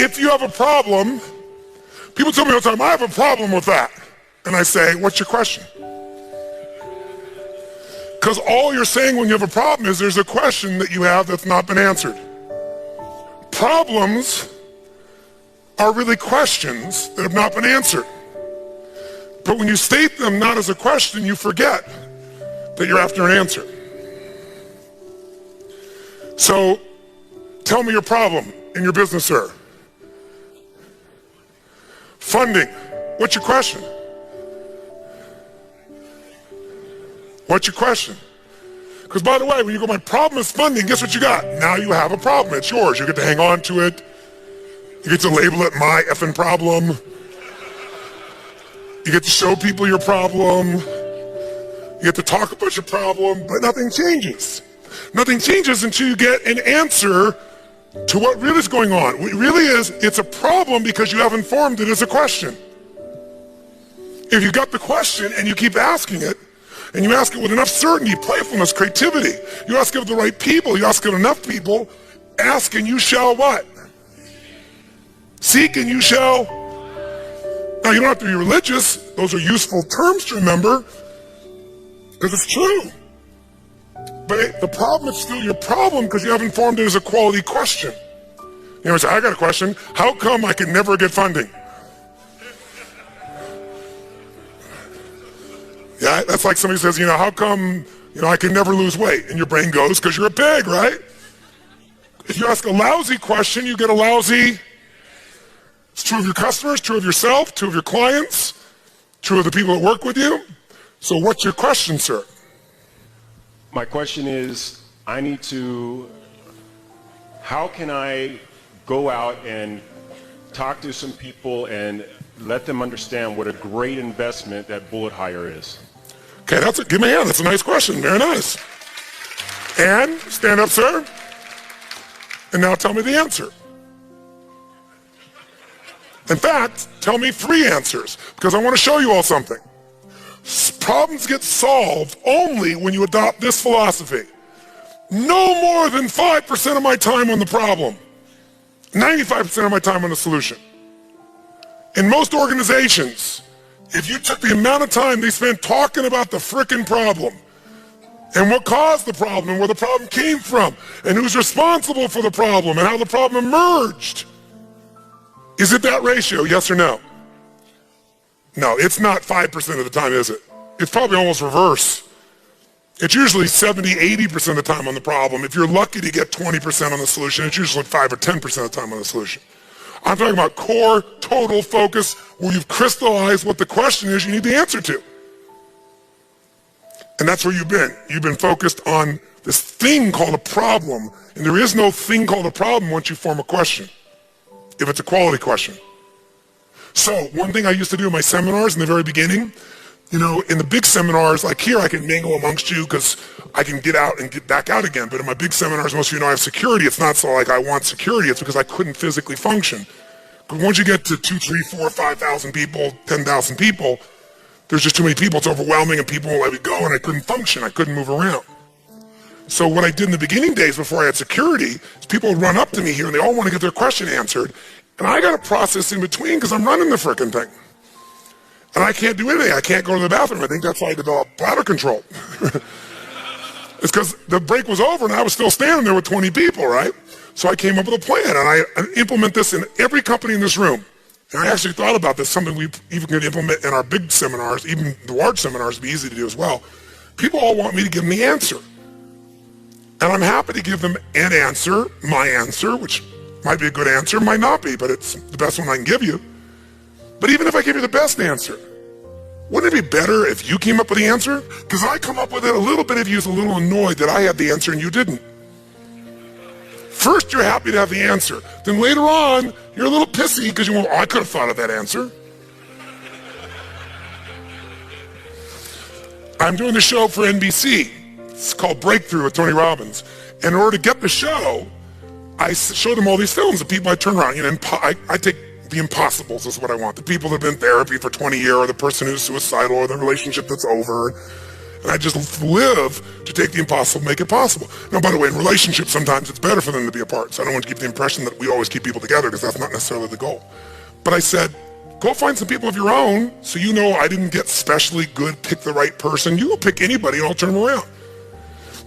If you have a problem, people tell me all the time, I have a problem with that. And I say, what's your question? Because all you're saying when you have a problem is there's a question that you have that's not been answered. Problems are really questions that have not been answered. But when you state them not as a question, you forget that you're after an answer. So, tell me your problem in your business, sir. Funding. What's your question? What's your question? Because by the way, when you go, my problem is funding, guess what you got? Now you have a problem. It's yours. You get to hang on to it. You get to label it my effing problem. You get to show people your problem. You get to talk about your problem, but nothing changes. Nothing changes until you get an answer to what really is going on. What really is, it's a problem because you haven't formed it as a question. If you got the question and you keep asking it, and you ask it with enough certainty, playfulness, creativity, you ask it of the right people, you ask it of enough people, ask and you shall what? Seek and you shall. Now you don't have to be religious, those are useful terms to remember, because it's true. But the problem is still your problem because you haven't formed it as a quality question. You know, say, I got a question, how come I can never get funding? Yeah, that's like somebody says, how come, I can never lose weight? And your brain goes, because you're a pig, right? If you ask a lousy question, you get a lousy. It's true of your customers, true of yourself, true of your clients, true of the people that work with you. So what's your question, sir? My question is, how can I go out and talk to some people and let them understand what a great investment that bullet hire is? Okay, give me a hand. That's a nice question. Very nice. And stand up, sir. And now tell me the answer. In fact, tell me 3 answers, because I want to show you all something. Problems get solved only when you adopt this philosophy. No more than 5% of my time on the problem. 95% of my time on the solution. In most organizations, if you took the amount of time they spent talking about the frickin' problem and what caused the problem and where the problem came from and who's responsible for the problem and how the problem emerged, is it that ratio, yes or no? No, it's not 5% of the time, is it? It's probably almost reverse. It's usually 70, 80% of the time on the problem. If you're lucky to get 20% on the solution, it's usually 5 or 10% of the time on the solution. I'm talking about core, total focus, where you've crystallized what the question is you need the answer to. And that's where you've been. You've been focused on this thing called a problem, and there is no thing called a problem once you form a question, if it's a quality question. So one thing I used to do in my seminars in the very beginning, in the big seminars, like here, I can mingle amongst you because I can get out and get back out again. But in my big seminars, most of you know I have security. It's not so like I want security. It's because I couldn't physically function. Because once you get to 2, 3, 4, 5,000 people, 10,000 people, there's just too many people. It's overwhelming, and people won't let me go, and I couldn't function. I couldn't move around. So what I did in the beginning days before I had security is people would run up to me here, and they all want to get their question answered. And I got a process in between because I'm running the frickin' thing. And I can't do anything. I can't go to the bathroom. I think that's why I developed bladder control. It's because the break was over and I was still standing there with 20 people, right? So I came up with a plan, and I implement this in every company in this room. And I actually thought about this, something we even could implement in our big seminars, even the large seminars would be easy to do as well. People all want me to give them the answer. And I'm happy to give them an answer, my answer, which might be a good answer, might not be, but it's the best one I can give you. But even if I give you the best answer, wouldn't it be better if you came up with the answer? Because I come up with it a little bit if you're a little annoyed that I had the answer and you didn't. First, you're happy to have the answer. Then later on, you're a little pissy because you went, I could have thought of that answer. I'm doing the show for NBC. It's called Breakthrough with Tony Robbins. And in order to get the show, I show them all these films of people I turn around. I take the impossibles is what I want. The people that have been in therapy for 20 years, or the person who's suicidal, or the relationship that's over. And I just live to take the impossible, make it possible. Now, by the way, in relationships, sometimes it's better for them to be apart. So I don't want to give the impression that we always keep people together, because that's not necessarily the goal. But I said, go find some people of your own, so you know I didn't get specially good, pick the right person. You go pick anybody and I'll turn them around.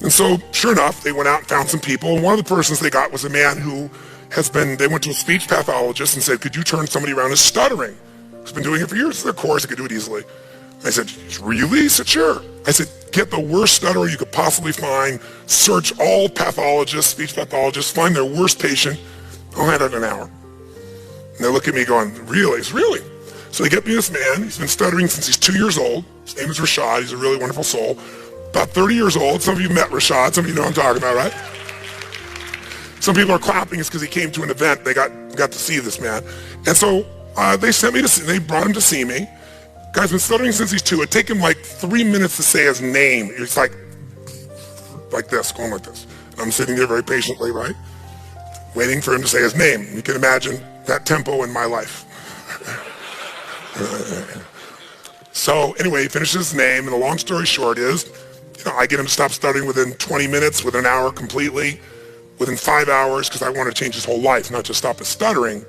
And so, sure enough, they went out and found some people. And one of the persons they got was a man who they went to a speech pathologist and said, could you turn somebody around who's stuttering? He's been doing it for years. Of course, he could do it easily. I said, really? He said, sure. I said, get the worst stutterer you could possibly find, search all pathologists, speech pathologists, find their worst patient. I'll have it in an hour. And they look at me going, really? It's really? So they get me this man. He's been stuttering since he's 2 years old. His name is Rashad. He's a really wonderful soul. About 30 years old. Some of you met Rashad. Some of you know what I'm talking about, right? Some people are clapping. It's because he came to an event. They got to see this man. And so they brought him to see me. Guy's been stuttering since he's 2. It'd take him like 3 minutes to say his name. It's like this, going like this. I'm sitting there very patiently, right? Waiting for him to say his name. You can imagine that tempo in my life. So anyway, he finishes his name, and the long story short is, I get him to stop stuttering within 20 minutes, within an hour completely, within 5 hours, because I want to change his whole life, not just stop his stuttering,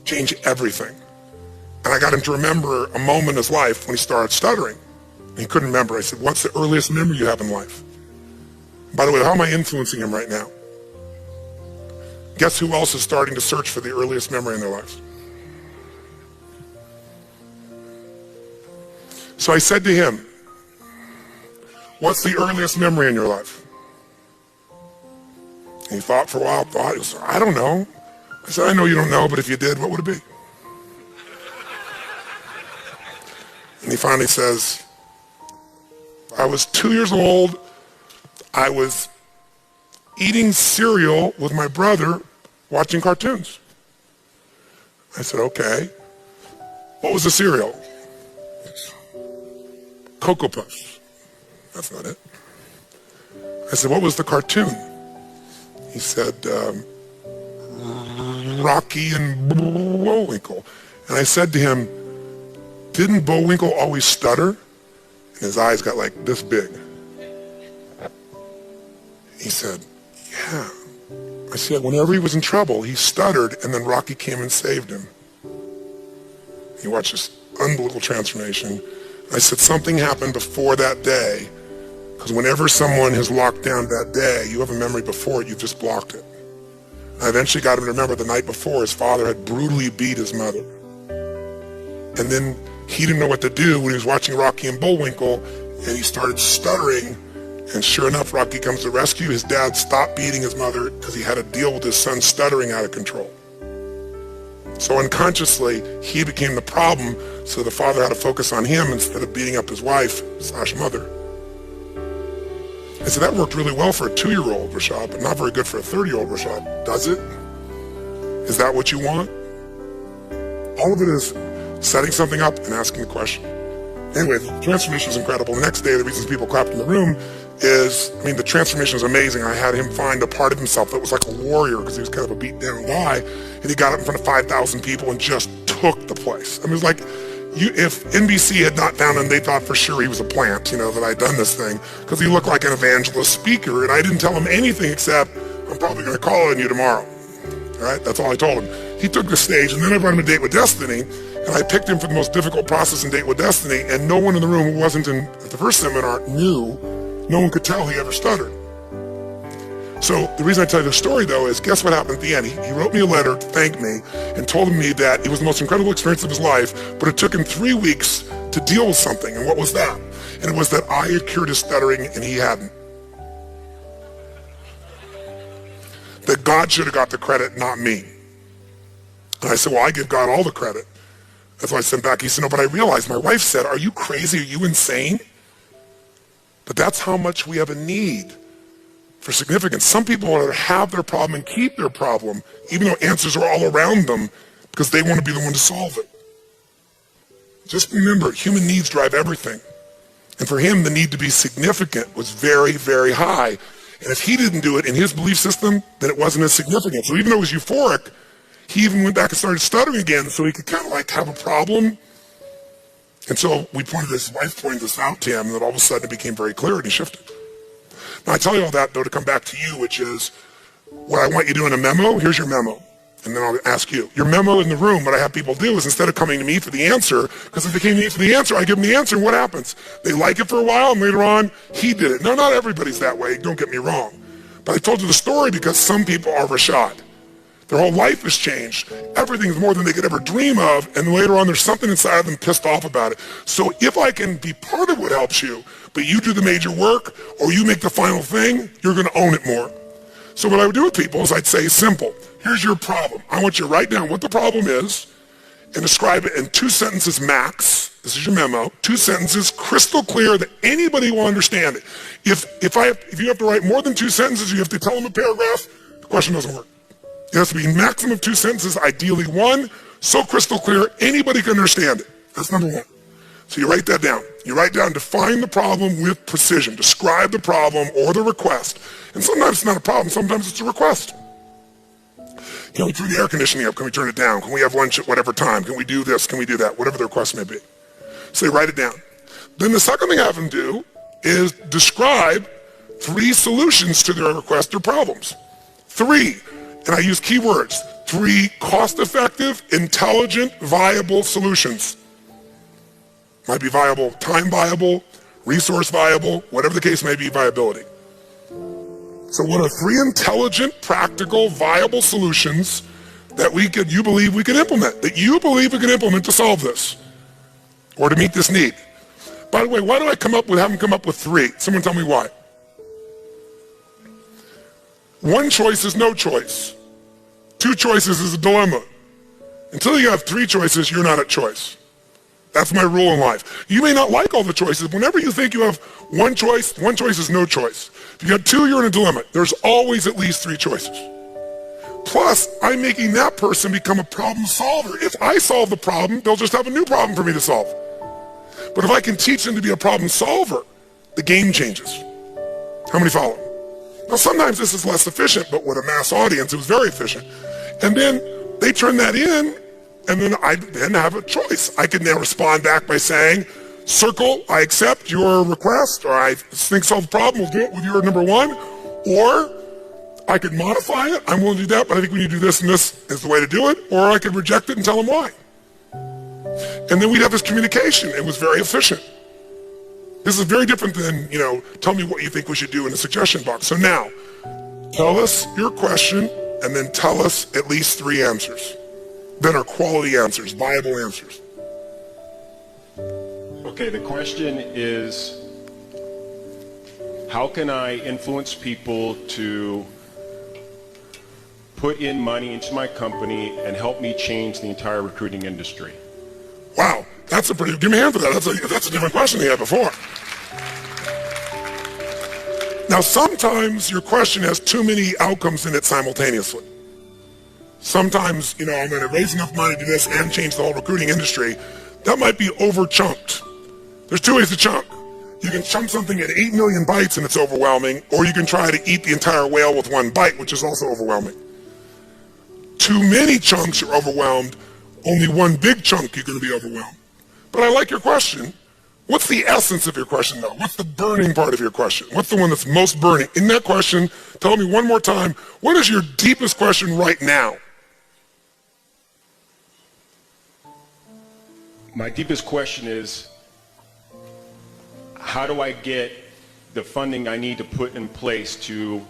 change everything. And I got him to remember a moment in his life when he started stuttering. And he couldn't remember. I said, what's the earliest memory you have in life? By the way, how am I influencing him right now? Guess who else is starting to search for the earliest memory in their lives? So I said to him, what's the earliest memory in your life? And he thought for a while, he said, I don't know. I said, I know you don't know, but if you did, what would it be? And he finally says, I was 2 years old. I was eating cereal with my brother, watching cartoons. I said, okay. What was the cereal? Cocoa Puffs. That's not it. I said, what was the cartoon? He said, Rocky and Bullwinkle. And I said to him, didn't Bullwinkle always stutter? And his eyes got like this big. He said, yeah. I said, whenever he was in trouble, he stuttered, and then Rocky came and saved him. He watched this unbelievable transformation. I said, something happened before that day, because whenever someone has locked down that day, you have a memory before it, you've just blocked it. I eventually got him to remember the night before his father had brutally beat his mother. And then he didn't know what to do when he was watching Rocky and Bullwinkle, and he started stuttering. And sure enough, Rocky comes to rescue. His dad stopped beating his mother because he had to deal with his son stuttering out of control. So unconsciously, he became the problem, so the father had to focus on him instead of beating up his wife/mother. I said, that worked really well for a 2-year-old, Rashad, but not very good for a 30-year-old, Rashad. Does it? Is that what you want? All of it is setting something up and asking the question. Anyway, the transformation was incredible. The next day, the reasons people clapped in the room is, the transformation was amazing. I had him find a part of himself that was like a warrior, because he was kind of a beat down guy, and he got up in front of 5,000 people and just took the place. It was like, if NBC had not found him, they thought for sure he was a plant, that I'd done this thing, because he looked like an evangelist speaker, and I didn't tell him anything except, I'm probably going to call on you tomorrow. All right, that's all I told him. He took the stage, and then I brought him to Date with Destiny, and I picked him for the most difficult process in Date with Destiny, and no one in the room who wasn't at the first seminar knew. No one could tell he ever stuttered. So the reason I tell you this story, though, is guess what happened at the end? He wrote me a letter to thank me and told me that it was the most incredible experience of his life, but it took him 3 weeks to deal with something. And what was that? And it was that I had cured his stuttering and he hadn't. That God should have got the credit, not me. And I said, well, I give God all the credit. That's why I sent back. He said, no, but I realized, my wife said, are you crazy? Are you insane? But that's how much we have a need for significance. Some people want to have their problem and keep their problem, even though answers are all around them, because they want to be the one to solve it. Just remember, human needs drive everything. And for him, the need to be significant was very, very high. And if he didn't do it in his belief system, then it wasn't as significant. So even though it was euphoric, he even went back and started stuttering again so he could kind of like have a problem And so his wife pointed this out to him, and then all of a sudden it became very clear and he shifted. Now I tell you all that though to come back to you, which is what I want you to do in a memo. Here's your memo. And then I'll ask you. Your memo in the room, what I have people do is instead of coming to me for the answer, because if they came to me for the answer, I give them the answer, and what happens? They like it for a while, and later on, he did it. Now, not everybody's that way, don't get me wrong. But I told you the story because some people are Rashad. Their whole life has changed. Everything's more than they could ever dream of, and later on, there's something inside of them pissed off about it. So if I can be part of what helps you, but you do the major work, or you make the final thing, you're going to own it more. So what I would do with people is I'd say, simple. Here's your problem. I want you to write down what the problem is and describe it in 2 sentences max. This is your memo. 2 sentences, crystal clear that anybody will understand it. If you have to write more than 2 sentences, you have to tell them a paragraph, the question doesn't work. It has to be maximum of 2 sentences, ideally 1, so crystal clear anybody can understand it. That's number 1. So you write that down. You write down, define the problem with precision. Describe the problem or the request. And sometimes it's not a problem, sometimes it's a request. Can we turn the air conditioning up? Can we turn it down? Can we have lunch at whatever time? Can we do this? Can we do that? Whatever the request may be. So you write it down. Then the second thing I have them do is describe 3 solutions to their request or problems. 3, and I use keywords, 3 cost-effective, intelligent, viable solutions. Might be viable, time viable, resource viable, whatever the case may be, viability. So what are 3 intelligent, practical, viable solutions that you believe we can implement, to solve this, or to meet this need? By the way, why do I have them come up with 3? Someone tell me why. 1 choice is no choice. 2 choices is a dilemma. Until you have 3 choices, you're not at choice. That's my rule in life. You may not like all the choices. Whenever you think you have 1 choice is no choice. If you got 2, you're in a dilemma. There's always at least 3 choices. Plus, I'm making that person become a problem solver. If I solve the problem, they'll just have a new problem for me to solve. But if I can teach them to be a problem solver, the game changes. How many follow? Now, sometimes this is less efficient, but with a mass audience, it was very efficient. And then they turn that in, and then I have a choice. I can now respond back by saying, circle, I accept your request, or I think solve the problem, we'll do it with your number 1. Or I could modify it, I'm willing to do that, but I think we need to do this, and this is the way to do it. Or I could reject it and tell them why. And then we'd have this communication. It was very efficient. This is very different than, tell me what you think we should do in the suggestion box. So now, tell us your question, and then tell us at least 3 answers that are quality answers, viable answers. Okay, the question is, how can I influence people to put in money into my company and help me change the entire recruiting industry? Wow, give me a hand for that. That's a different question than you had before. Now, sometimes your question has too many outcomes in it simultaneously. Sometimes, I'm going to raise enough money to do this and change the whole recruiting industry. That might be over-chunked. There's 2 ways to chunk. You can chunk something at 8 million bites and it's overwhelming, or you can try to eat the entire whale with 1 bite, which is also overwhelming. Too many chunks, you're overwhelmed. Only 1 big chunk, you're going to be overwhelmed. But I like your question. What's the essence of your question, though? What's the burning part of your question? What's the one that's most burning? In that question, tell me one more time, what is your deepest question right now? My deepest question is, how do I get the funding I need to put in place to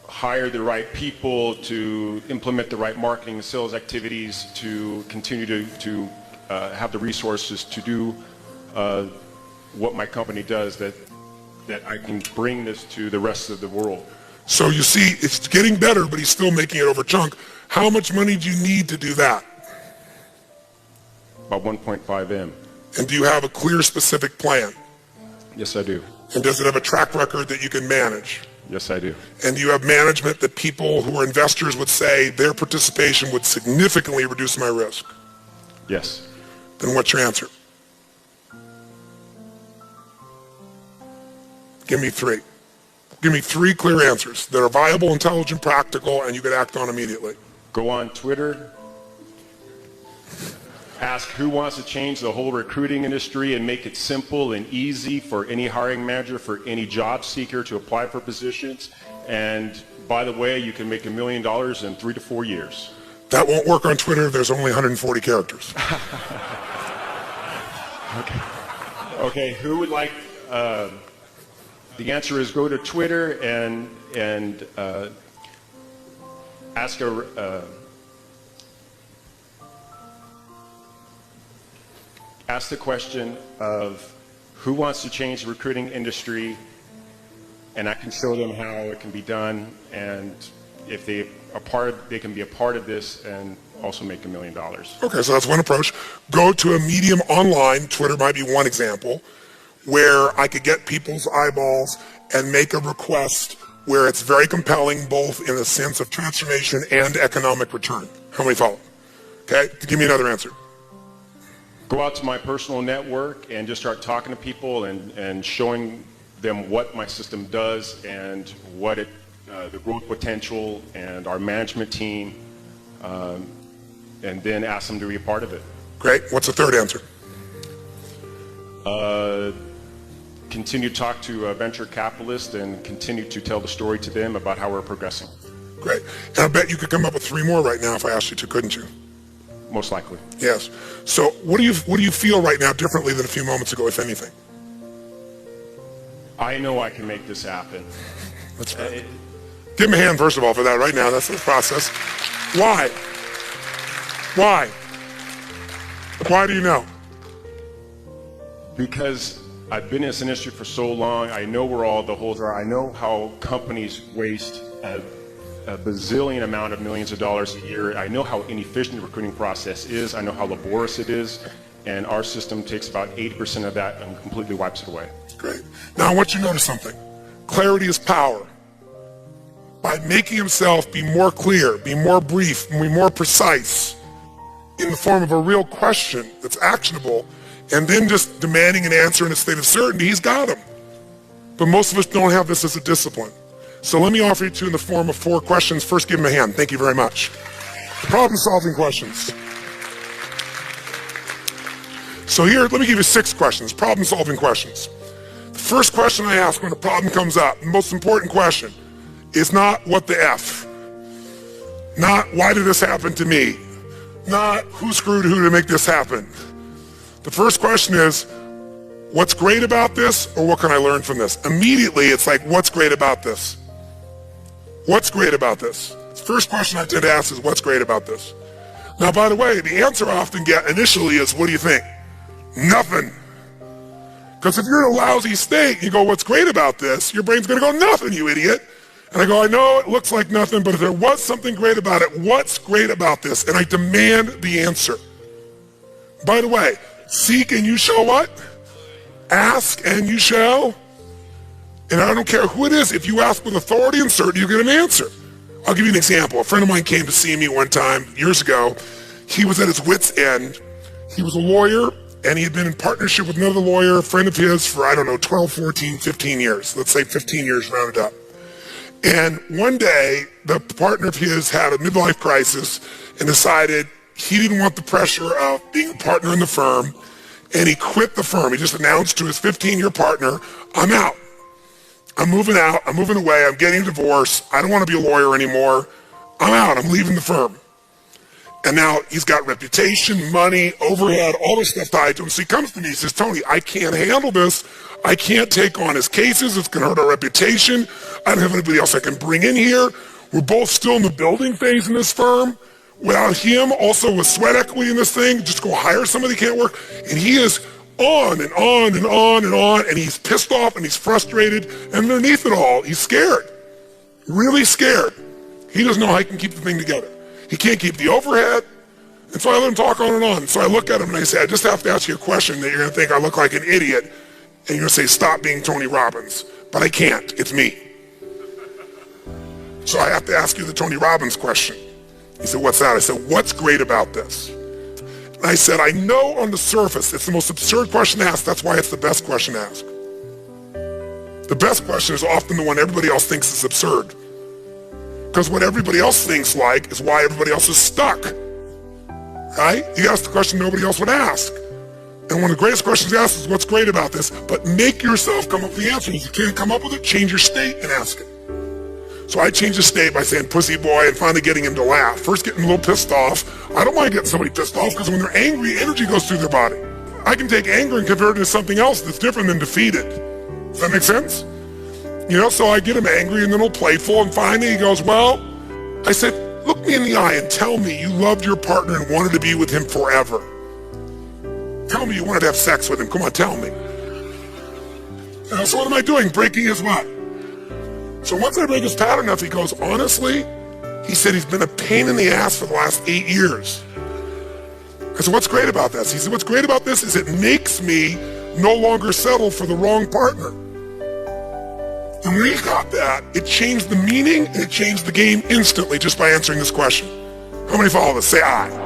hire the right people, to implement the right marketing and sales activities, to continue to have the resources to do what my company does, that I can bring this to the rest of the world? So you see, it's getting better, but he's still making it over chunk. How much money do you need to do that? About 1.5 M. And do you have a clear, specific plan? Yes, I do. And does it have a track record that you can manage? Yes, I do. And do you have management that people who are investors would say their participation would significantly reduce my risk? Yes. Then what's your answer? Give me 3. Give me 3 clear answers that are viable, intelligent, practical, and you could act on immediately. Go on Twitter. Ask who wants to change the whole recruiting industry and make it simple and easy for any hiring manager, for any job seeker to apply for positions. And by the way, you can make $1 million in 3 to 4 years. That won't work on Twitter. There's only 140 characters. Okay, who would like, the answer is go to Twitter and ask the question of who wants to change the recruiting industry, and I can show them how it can be done, and if they can be a part of this and also make $1 million. Okay, so that's one approach. Go to a medium online, Twitter might be one example, where I could get people's eyeballs and make a request where it's very compelling both in the sense of transformation and economic return. How many follow? Okay, give me another answer. Go out to my personal network and just start talking to people and showing them what my system does and what the growth potential and our management team, and then ask them to be a part of it. Great. What's the third answer? Continue to talk to venture capitalists and continue to tell the story to them about how we're progressing. Great. And I bet you could come up with 3 more right now if I asked you to, couldn't you? Most likely. Yes. So what do you feel right now differently than a few moments ago, if anything? I know I can make this happen. That's right. Give him a hand, first of all, for that right now. That's the process. Why? Why? Why do you know? Because I've been in this industry for so long. I know where all the holes are. I know how companies waste a bazillion amount of millions of dollars a year. I know how inefficient the recruiting process is. I know how laborious it is. And our system takes about 80% of that and completely wipes it away. Great. Now I want you to notice something. Clarity is power. By making himself be more clear, be more brief, be more precise in the form of a real question that's actionable, and then just demanding an answer in a state of certainty, he's got them. But most of us don't have this as a discipline. So let me offer you 2 in the form of 4 questions. First, give him a hand. Thank you very much. Problem-solving questions. So here, let me give you 6 questions, problem-solving questions. The first question I ask when a problem comes up, the most important question, is not what the F, not why did this happen to me, not who screwed who to make this happen. The first question is, what's great about this, or what can I learn from this? Immediately, it's like, what's great about this? What's great about this? The first question I tend to ask is, what's great about this? Now, by the way, the answer I often get initially is, what do you think? Nothing. Because if you're in a lousy state, you go, what's great about this? Your brain's going to go, nothing, you idiot. And I go, I know it looks like nothing, but if there was something great about it, what's great about this? And I demand the answer. By the way, seek and you shall what? Ask and you shall. And I don't care who it is, if you ask with authority and certainty, you get an answer. I'll give you an example. A friend of mine came to see me one time, years ago. He was at his wit's end. He was a lawyer, and he had been in partnership with another lawyer, a friend of his, for, 12, 14, 15 years. Let's say 15 years rounded up. And one day, the partner of his had a midlife crisis and decided he didn't want the pressure of being a partner in the firm, and he quit the firm. He just announced to his 15-year partner, I'm out. I'm moving out. I'm moving away. I'm getting a divorce. I don't want to be a lawyer anymore. I'm out. I'm leaving the firm. And now he's got reputation, money, overhead, all this stuff tied to him. So he comes to me, he says, Tony, I can't handle this. I can't take on his cases. It's going to hurt our reputation. I don't have anybody else I can bring in here. We're both still in the building phase in this firm. Without him, also with sweat equity in this thing, just go hire somebody who can't work. And he is on and on and on and on, and he's pissed off and he's frustrated. And underneath it all, he's scared, really scared. He doesn't know how he can keep the thing together. He can't keep the overhead. And so I let him talk on and on. So I look at him and I say, I just have to ask you a question that you're going to think I look like an idiot. And you're going to say, stop being Tony Robbins. But I can't. It's me. So I have to ask you the Tony Robbins question. He said, what's that? I said, what's great about this? And I said, I know on the surface it's the most absurd question to ask. That's why it's the best question to ask. The best question is often the one everybody else thinks is absurd. Because what everybody else thinks like is why everybody else is stuck. right? You ask the question nobody else would ask. And one of the greatest questions you ask is, what's great about this? But make yourself come up with the answer. If you can't come up with it, change your state and ask it. So I changed the state by saying pussy boy and finally getting him to laugh. First getting a little pissed off. I don't mind getting somebody pissed off because when they're angry, energy goes through their body. I can take anger and convert it into something else that's different than defeated. Does that make sense? You know, so I get him angry and then he'll playful, and finally he goes, well, I said, look me in the eye and tell me you loved your partner and wanted to be with him forever. Tell me you wanted to have sex with him. Come on, tell me. So what am I doing? Breaking his what? So once I break his pattern enough, he goes, honestly, he said he's been a pain in the ass for the last 8 years. I said, what's great about this? He said, what's great about this is it makes me no longer settle for the wrong partner. And when he got that, it changed the meaning and it changed the game instantly just by answering this question. How many follow this? Say aye.